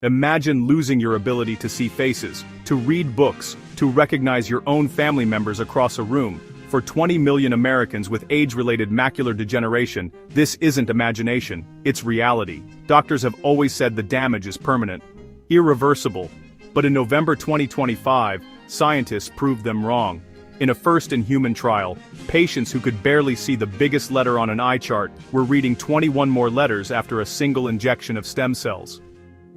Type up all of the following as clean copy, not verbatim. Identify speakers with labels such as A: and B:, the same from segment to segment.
A: Imagine losing your ability to see faces, to read books, to recognize your own family members across a room. For 20 million Americans with age-related macular degeneration, this isn't imagination, it's reality. Doctors have always said the damage is permanent, irreversible. But in November 2025, scientists proved them wrong. In a first-in-human trial, patients who could barely see the biggest letter on an eye chart were reading 21 more letters after a single injection of stem cells.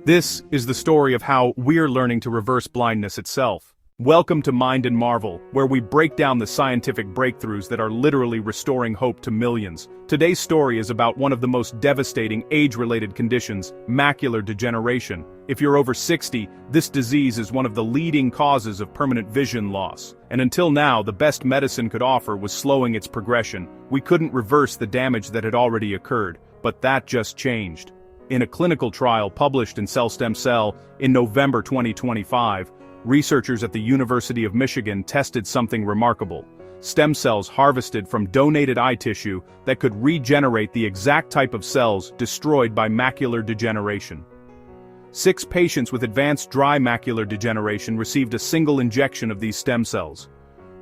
A: This is the story of how we're learning to reverse blindness itself. Welcome to Mind and Marvel, where we break down the scientific breakthroughs that are literally restoring hope to millions. Today's story is about one of the most devastating age-related conditions, macular degeneration. If you're over 60, this disease is one of the leading causes of permanent vision loss. And until now, the best medicine could offer was slowing its progression. We couldn't reverse the damage that had already occurred, but that just changed. In a clinical trial published in Cell Stem Cell in November 2025, researchers at the University of Michigan tested something remarkable: stem cells harvested from donated eye tissue that could regenerate the exact type of cells destroyed by macular degeneration. 6 patients with advanced dry macular degeneration received a single injection of these stem cells.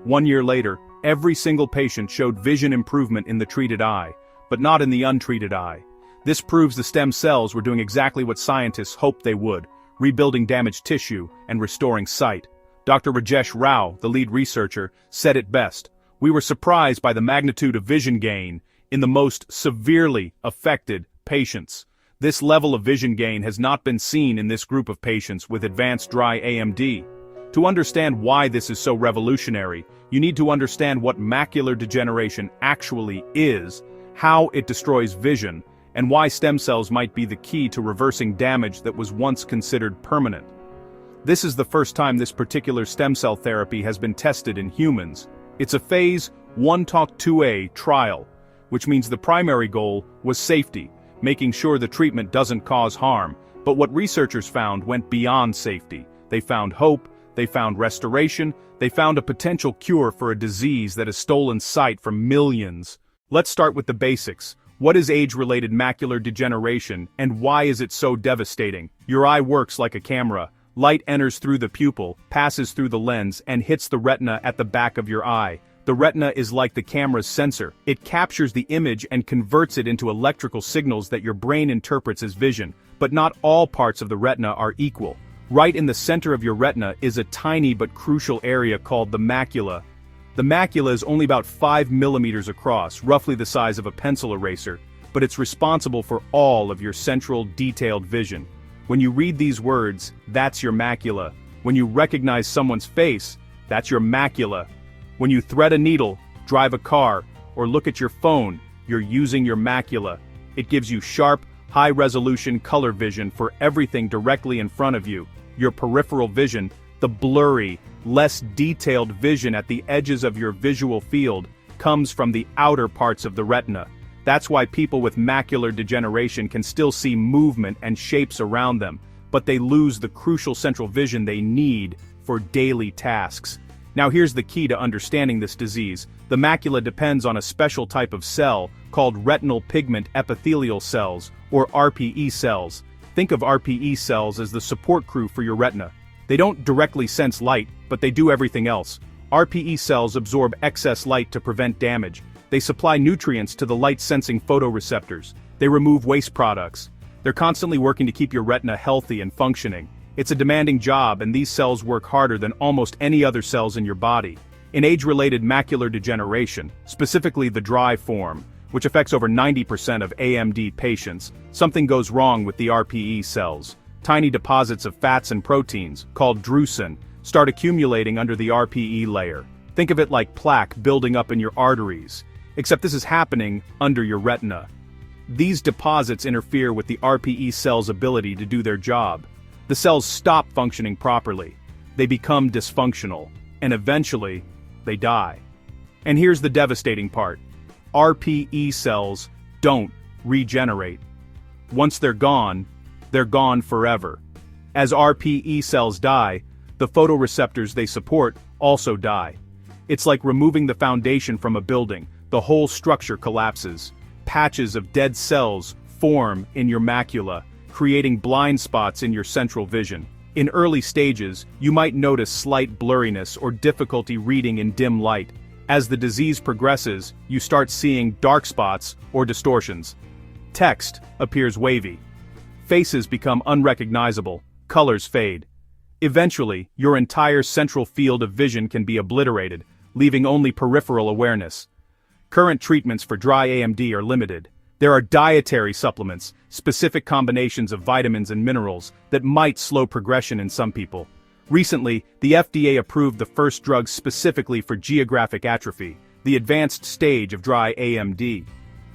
A: 1 year later, every single patient showed vision improvement in the treated eye, but not in the untreated eye. This proves the stem cells were doing exactly what scientists hoped they would: rebuilding damaged tissue and restoring sight. Dr. Rajesh Rao, the lead researcher, said it best: "We were surprised by the magnitude of vision gain in the most severely affected patients. This level of vision gain has not been seen in this group of patients with advanced dry AMD." To understand why this is so revolutionary, you need to understand what macular degeneration actually is, how it destroys vision, and why stem cells might be the key to reversing damage that was once considered permanent. This is the first time this particular stem cell therapy has been tested in humans. It's a phase 1/2a trial, which means the primary goal was safety, making sure the treatment doesn't cause harm. But what researchers found went beyond safety. They found hope, they found restoration, they found a potential cure for a disease that has stolen sight from millions. Let's start with the basics. What is age-related macular degeneration, and why is it so devastating? Your eye works like a camera. Light enters through the pupil, passes through the lens, and hits the retina at the back of your eye. The retina is like the camera's sensor. It captures the image and converts it into electrical signals that your brain interprets as vision. But not all parts of the retina are equal. Right in the center of your retina is a tiny but crucial area called the macula. The macula is only about 5 millimeters across, roughly the size of a pencil eraser, but it's responsible for all of your central, detailed vision. When you read these words, that's your macula. When you recognize someone's face, that's your macula. When you thread a needle, drive a car, or look at your phone, you're using your macula. It gives you sharp, high-resolution color vision for everything directly in front of you. Your peripheral vision, the blurry, less detailed vision at the edges of your visual field, comes from the outer parts of the retina. That's why people with macular degeneration can still see movement and shapes around them, but they lose the crucial central vision they need for daily tasks. Now here's the key to understanding this disease. The macula depends on a special type of cell called retinal pigment epithelial cells, or RPE cells. Think of RPE cells as the support crew for your retina. They don't directly sense light, but they do everything else. RPE cells absorb excess light to prevent damage. They supply nutrients to the light-sensing photoreceptors. They remove waste products. They're constantly working to keep your retina healthy and functioning. It's a demanding job, and these cells work harder than almost any other cells in your body. In age-related macular degeneration, specifically the dry form, which affects over 90% of AMD patients, something goes wrong with the RPE cells. Tiny deposits of fats and proteins, called drusen, start accumulating under the RPE layer. Think of it like plaque building up in your arteries, except this is happening under your retina. These deposits interfere with the RPE cell's ability to do their job. The cells stop functioning properly. They become dysfunctional, and eventually, they die. And here's the devastating part: RPE cells don't regenerate. Once they're gone forever. As RPE cells die, the photoreceptors they support also die. It's like removing the foundation from a building. The whole structure collapses. Patches of dead cells form in your macula, creating blind spots in your central vision. In early stages, you might notice slight blurriness or difficulty reading in dim light. As the disease progresses, you start seeing dark spots or distortions. Text appears wavy. Faces become unrecognizable, colors fade. Eventually, your entire central field of vision can be obliterated, leaving only peripheral awareness. Current treatments for dry AMD are limited. There are dietary supplements, specific combinations of vitamins and minerals, that might slow progression in some people. Recently, the FDA approved the first drug specifically for geographic atrophy, the advanced stage of dry AMD.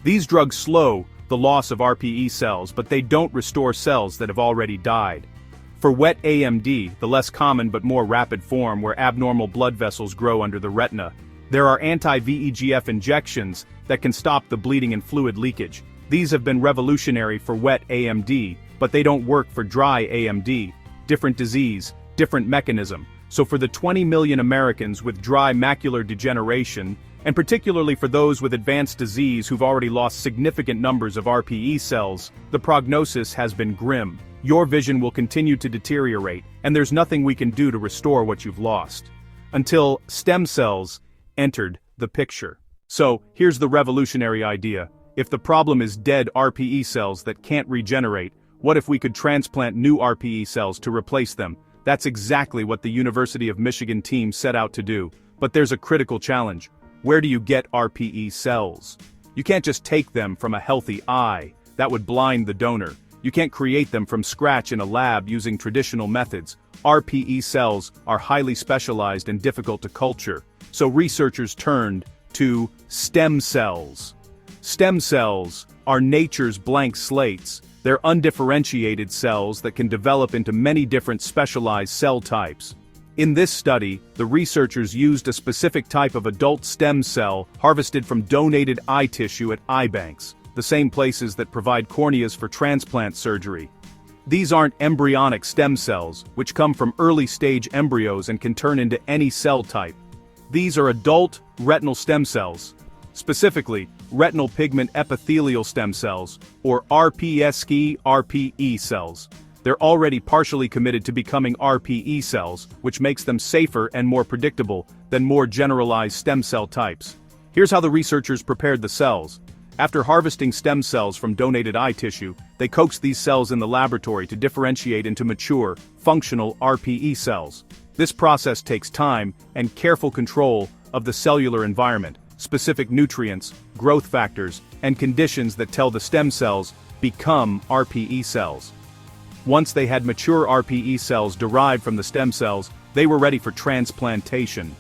A: These drugs slow the loss of RPE cells, but they don't restore cells that have already died. For wet AMD, the less common but more rapid form where abnormal blood vessels grow under the retina, there are anti-VEGF injections that can stop the bleeding and fluid leakage. These have been revolutionary for wet AMD, but they don't work for dry AMD. Different disease, different mechanism. So for the 20 million Americans with dry macular degeneration, and particularly for those with advanced disease who've already lost significant numbers of RPE cells, the prognosis has been grim. Your vision will continue to deteriorate, and there's nothing we can do to restore what you've lost. Until stem cells entered the picture. So, here's the revolutionary idea. If the problem is dead RPE cells that can't regenerate, what if we could transplant new RPE cells to replace them? That's exactly what the University of Michigan team set out to do. But there's a critical challenge. Where do you get RPE cells? You can't just take them from a healthy eye. That would blind the donor. You can't create them from scratch in a lab using traditional methods. RPE cells are highly specialized and difficult to culture. So researchers turned to stem cells. Stem cells are nature's blank slates. They're undifferentiated cells that can develop into many different specialized cell types. In this study, the researchers used a specific type of adult stem cell harvested from donated eye tissue at eye banks, the same places that provide corneas for transplant surgery. These aren't embryonic stem cells, which come from early-stage embryos and can turn into any cell type. These are adult retinal stem cells, specifically retinal pigment epithelial stem cells, or RPE cells. They're already partially committed to becoming RPE cells, which makes them safer and more predictable than more generalized stem cell types. Here's how the researchers prepared the cells. After harvesting stem cells from donated eye tissue, they coaxed these cells in the laboratory to differentiate into mature, functional RPE cells. This process takes time and careful control of the cellular environment, specific nutrients, growth factors, and conditions that tell the stem cells become RPE cells. Once they had mature RPE cells derived from the stem cells, they were ready for transplantation.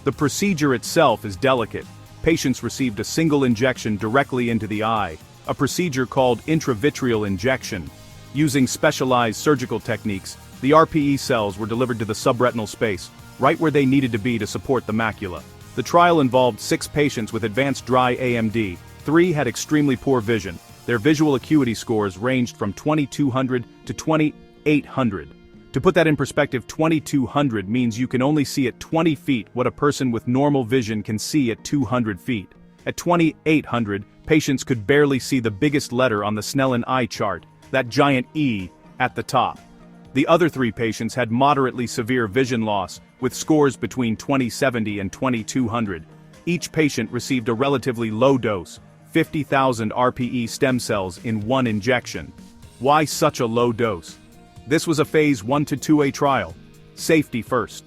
A: The procedure itself is delicate. Patients received a single injection directly into the eye, a procedure called intravitreal injection. Using specialized surgical techniques, the RPE cells were delivered to the subretinal space, right where they needed to be to support the macula. The trial involved 6 patients with advanced dry AMD. 3 had extremely poor vision. Their visual acuity scores ranged from 2200 to 2800. To put that in perspective, 2200 means you can only see at 20 feet what a person with normal vision can see at 200 feet. At 2800, patients could barely see the biggest letter on the Snellen eye chart, that giant E at the top. The other 3 patients had moderately severe vision loss, with scores between 2070 and 2200. Each patient received a relatively low dose, 50,000 RPE stem cells in 1 injection. Why such a low dose? This was a phase 1 to 2A trial. Safety first.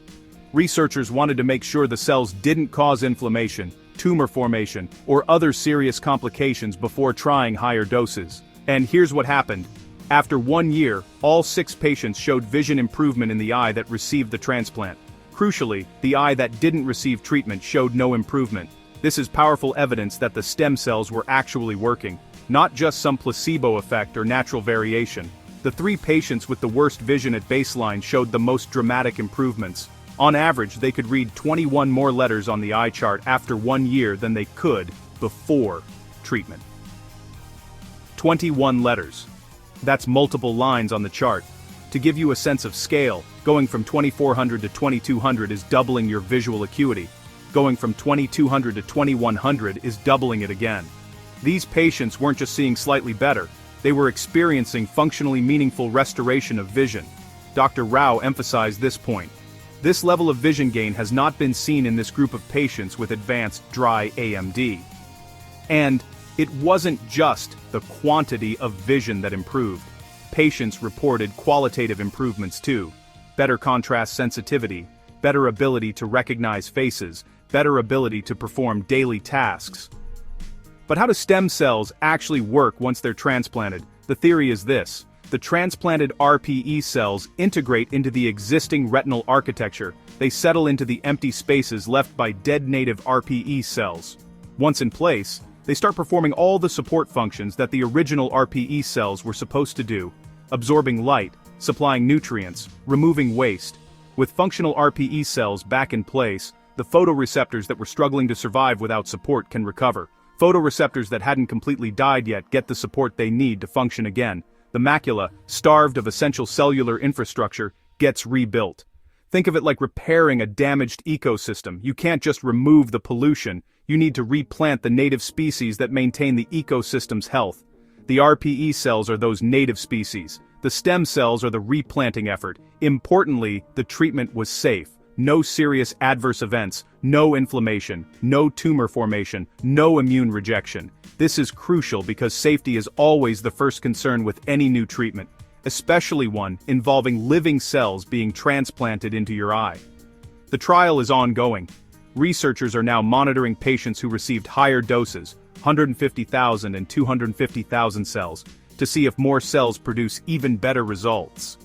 A: Researchers wanted to make sure the cells didn't cause inflammation, tumor formation, or other serious complications before trying higher doses. And here's what happened. After 1 year, all 6 patients showed vision improvement in the eye that received the transplant. Crucially, the eye that didn't receive treatment showed no improvement. This is powerful evidence that the stem cells were actually working, not just some placebo effect or natural variation. The 3 patients with the worst vision at baseline showed the most dramatic improvements. On average, they could read 21 more letters on the eye chart after 1 year than they could before treatment. 21 letters. That's multiple lines on the chart. To give you a sense of scale, going from 2400 to 2200 is doubling your visual acuity. Going from 2200 to 2100 is doubling it again. These patients weren't just seeing slightly better, They were experiencing functionally meaningful restoration of vision. Dr. Rao emphasized this point. This level of vision gain has not been seen in this group of patients with advanced dry AMD. And it wasn't just the quantity of vision that improved. Patients reported qualitative improvements too. Better contrast sensitivity, better ability to recognize faces, better ability to perform daily tasks. But how do stem cells actually work once they're transplanted? The theory is this. The transplanted RPE cells integrate into the existing retinal architecture. They settle into the empty spaces left by dead native RPE cells. Once in place, they start performing all the support functions that the original RPE cells were supposed to do, absorbing light, supplying nutrients, removing waste. With functional RPE cells back in place, the photoreceptors that were struggling to survive without support can recover. Photoreceptors that hadn't completely died yet get the support they need to function again. The macula, starved of essential cellular infrastructure, gets rebuilt. Think of it like repairing a damaged ecosystem. You can't just remove the pollution, you need to replant the native species that maintain the ecosystem's health. The RPE cells are those native species. The stem cells are the replanting effort. Importantly, the treatment was safe. No serious adverse events, no inflammation, no tumor formation, no immune rejection. This is crucial because safety is always the first concern with any new treatment, especially one involving living cells being transplanted into your eye. The trial is ongoing. Researchers are now monitoring patients who received higher doses, 150,000 and 250,000 cells, to see if more cells produce even better results.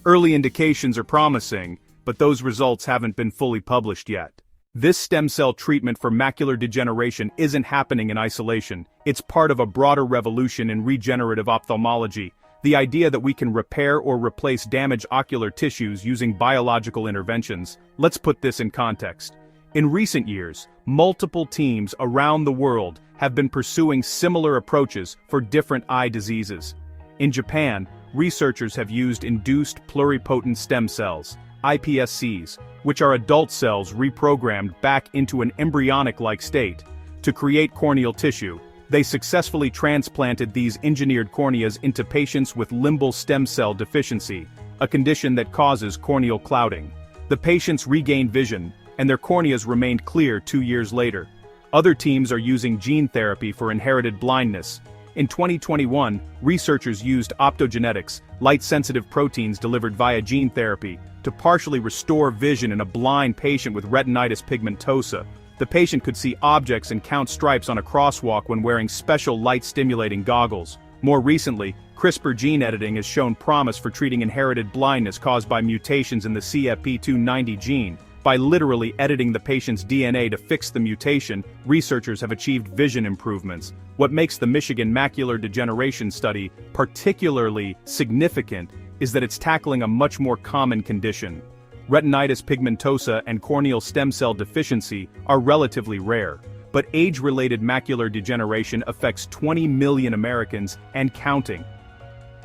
A: Early indications are promising, but those results haven't been fully published yet. This stem cell treatment for macular degeneration isn't happening in isolation. It's part of a broader revolution in regenerative ophthalmology, the idea that we can repair or replace damaged ocular tissues using biological interventions. Let's put this in context. In recent years, multiple teams around the world have been pursuing similar approaches for different eye diseases. In Japan, researchers have used induced pluripotent stem cells, iPSCs, which are adult cells reprogrammed back into an embryonic-like state, to create corneal tissue. They successfully transplanted these engineered corneas into patients with limbal stem cell deficiency, a condition that causes corneal clouding. The patients regained vision, and their corneas remained clear 2 years later. Other teams are using gene therapy for inherited blindness. In 2021, researchers used optogenetics, light-sensitive proteins delivered via gene therapy, to partially restore vision in a blind patient with retinitis pigmentosa. The patient could see objects and count stripes on a crosswalk when wearing special light-stimulating goggles. More recently, CRISPR gene editing has shown promise for treating inherited blindness caused by mutations in the CFP290 gene. By literally editing the patient's DNA to fix the mutation, researchers have achieved vision improvements. What makes the Michigan macular degeneration study particularly significant is that it's tackling a much more common condition. Retinitis pigmentosa and corneal stem cell deficiency are relatively rare, but age-related macular degeneration affects 20 million Americans and counting.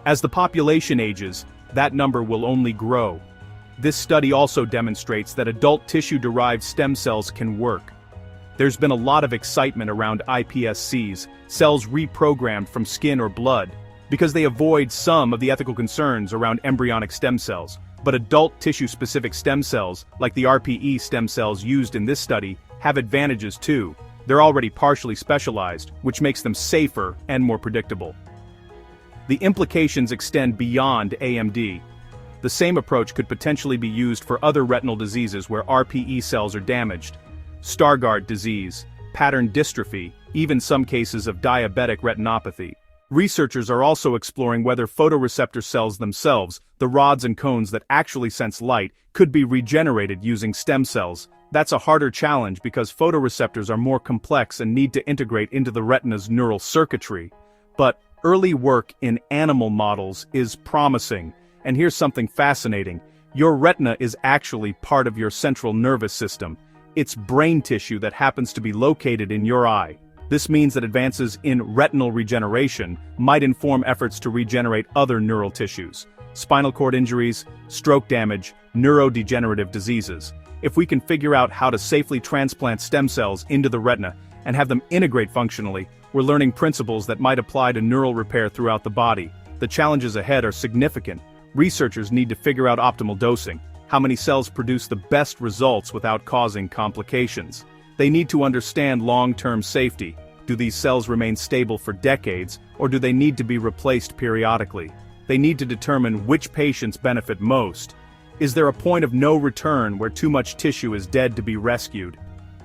A: As the population ages, that number will only grow. This study also demonstrates that adult tissue-derived stem cells can work. There's been a lot of excitement around iPSCs, cells reprogrammed from skin or blood, because they avoid some of the ethical concerns around embryonic stem cells. But adult tissue-specific stem cells, like the RPE stem cells used in this study, have advantages too. They're already partially specialized, which makes them safer and more predictable. The implications extend beyond AMD. The same approach could potentially be used for other retinal diseases where RPE cells are damaged. Stargardt disease, pattern dystrophy, even some cases of diabetic retinopathy. Researchers are also exploring whether photoreceptor cells themselves, the rods and cones that actually sense light, could be regenerated using stem cells. That's a harder challenge because photoreceptors are more complex and need to integrate into the retina's neural circuitry. But early work in animal models is promising. And here's something fascinating. Your retina is actually part of your central nervous system. It's brain tissue that happens to be located in your eye. This means that advances in retinal regeneration might inform efforts to regenerate other neural tissues, spinal cord injuries, stroke damage, neurodegenerative diseases. If we can figure out how to safely transplant stem cells into the retina and have them integrate functionally, we're learning principles that might apply to neural repair throughout the body. The challenges ahead are significant. Researchers need to figure out optimal dosing, how many cells produce the best results without causing complications. They need to understand long-term safety. Do these cells remain stable for decades, or do they need to be replaced periodically? They need to determine which patients benefit most. Is there a point of no return where too much tissue is dead to be rescued?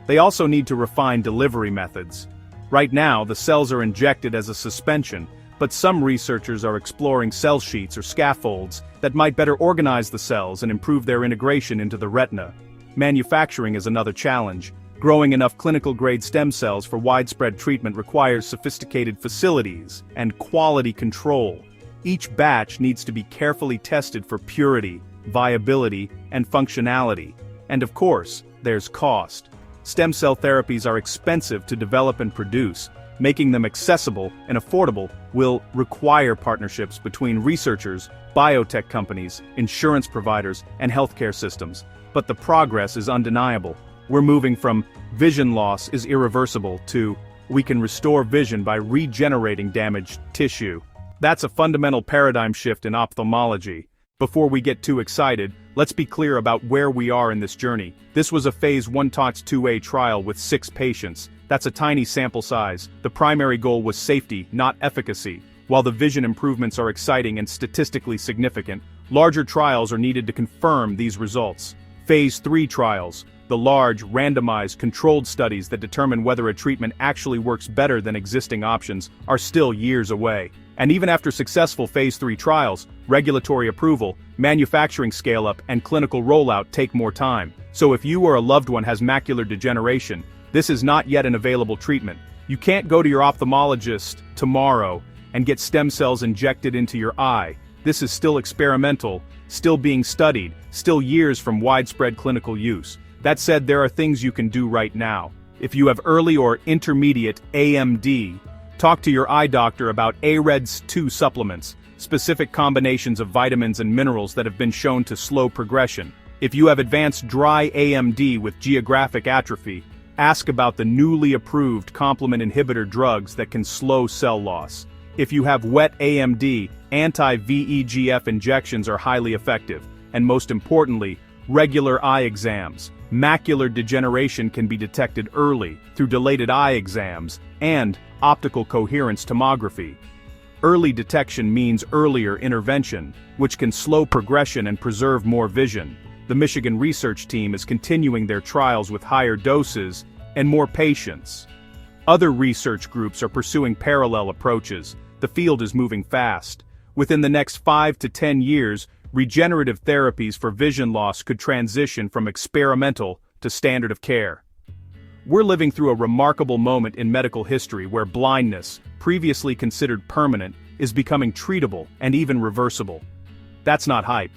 A: They also need to refine delivery methods. Right now, the cells are injected as a suspension, but some researchers are exploring cell sheets or scaffolds that might better organize the cells and improve their integration into the retina. Manufacturing is another challenge. Growing enough clinical-grade stem cells for widespread treatment requires sophisticated facilities and quality control. Each batch needs to be carefully tested for purity, viability, and functionality. And of course, there's cost. Stem cell therapies are expensive to develop and produce. Making them accessible and affordable will require partnerships between researchers, biotech companies, insurance providers, and healthcare systems. But the progress is undeniable. We're moving from vision loss is irreversible to we can restore vision by regenerating damaged tissue. That's a fundamental paradigm shift in ophthalmology. Before we get too excited, let's be clear about where we are in this journey. This was a phase 1 TOTS 2A trial with 6 patients. That's a tiny sample size. The primary goal was safety, not efficacy. While the vision improvements are exciting and statistically significant, larger trials are needed to confirm these results. Phase 3 trials, the large, randomized, controlled studies that determine whether a treatment actually works better than existing options, are still years away. And even after successful phase 3 trials, regulatory approval, manufacturing scale-up, and clinical rollout take more time. So if you or a loved one has macular degeneration, this is not yet an available treatment. You can't go to your ophthalmologist tomorrow and get stem cells injected into your eye. This is still experimental, still being studied, still years from widespread clinical use. That said, there are things you can do right now. If you have early or intermediate AMD, talk to your eye doctor about AREDS2 supplements, specific combinations of vitamins and minerals that have been shown to slow progression. If you have advanced dry AMD with geographic atrophy, ask about the newly approved complement inhibitor drugs that can slow cell loss. If you have wet AMD, anti-VEGF injections are highly effective, and most importantly, regular eye exams. Macular degeneration can be detected early through dilated eye exams and optical coherence tomography. Early detection means earlier intervention, which can slow progression and preserve more vision. The Michigan research team is continuing their trials with higher doses and more patients. Other research groups are pursuing parallel approaches. The field is moving fast. Within the next 5 to 10 years, regenerative therapies for vision loss could transition from experimental to standard of care. We're living through a remarkable moment in medical history where blindness, previously considered permanent, is becoming treatable and even reversible. That's not hype.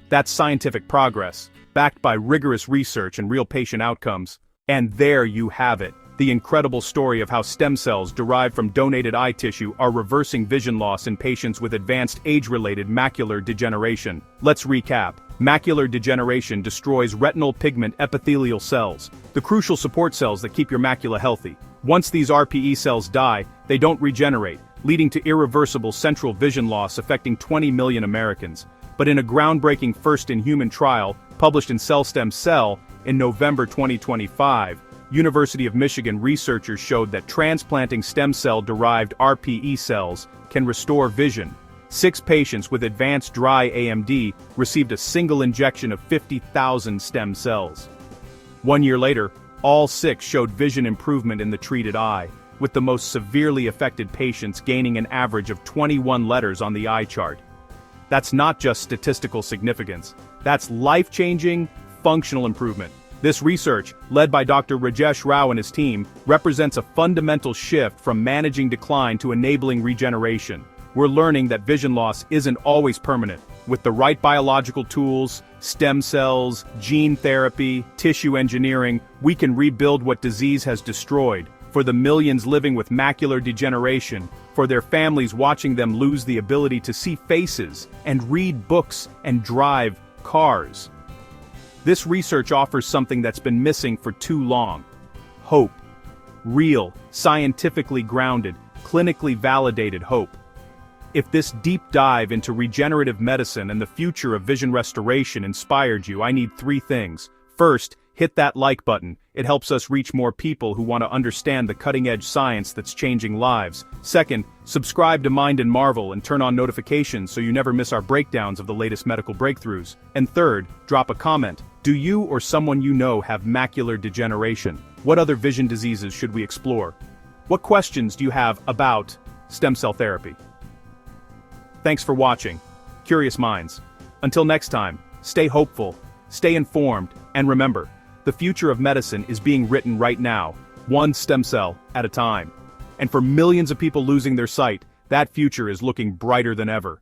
A: That's scientific progress, backed by rigorous research and real patient outcomes. And there you have it, the incredible story of how stem cells derived from donated eye tissue are reversing vision loss in patients with advanced age-related macular degeneration. Let's recap. Macular degeneration destroys retinal pigment epithelial cells, the crucial support cells that keep your macula healthy. Once these RPE cells die, they don't regenerate, leading to irreversible central vision loss affecting 20 million Americans. But in a groundbreaking first-in-human trial, published in Cell Stem Cell in November 2025, University of Michigan researchers showed that transplanting stem cell-derived RPE cells can restore vision. 6 patients with advanced dry AMD received a single injection of 50,000 stem cells. 1 year later, all 6 showed vision improvement in the treated eye, with the most severely affected patients gaining an average of 21 letters on the eye chart. That's not just statistical significance, that's life-changing, functional improvement. This research, led by Dr. Rajesh Rao and his team, represents a fundamental shift from managing decline to enabling regeneration. We're learning that vision loss isn't always permanent. With the right biological tools, stem cells, gene therapy, tissue engineering, we can rebuild what disease has destroyed. For the millions living with macular degeneration, for their families watching them lose the ability to see faces and read books and drive cars. This research offers something that's been missing for too long: hope. real, scientifically grounded, clinically validated hope. If this deep dive into regenerative medicine and the future of vision restoration inspired you, I need 3 things. First, hit that like button. It helps us reach more people who want to understand the cutting-edge science that's changing lives. Second, subscribe to Mind and Marvel and turn on notifications so you never miss our breakdowns of the latest medical breakthroughs. And third, drop a comment. Do you or someone you know have macular degeneration? What other vision diseases should we explore? What questions do you have about stem cell therapy? Thanks for watching, Curious Minds. Until next time, stay hopeful, stay informed, and remember, the future of medicine is being written right now, one stem cell at a time. And for millions of people losing their sight, that future is looking brighter than ever.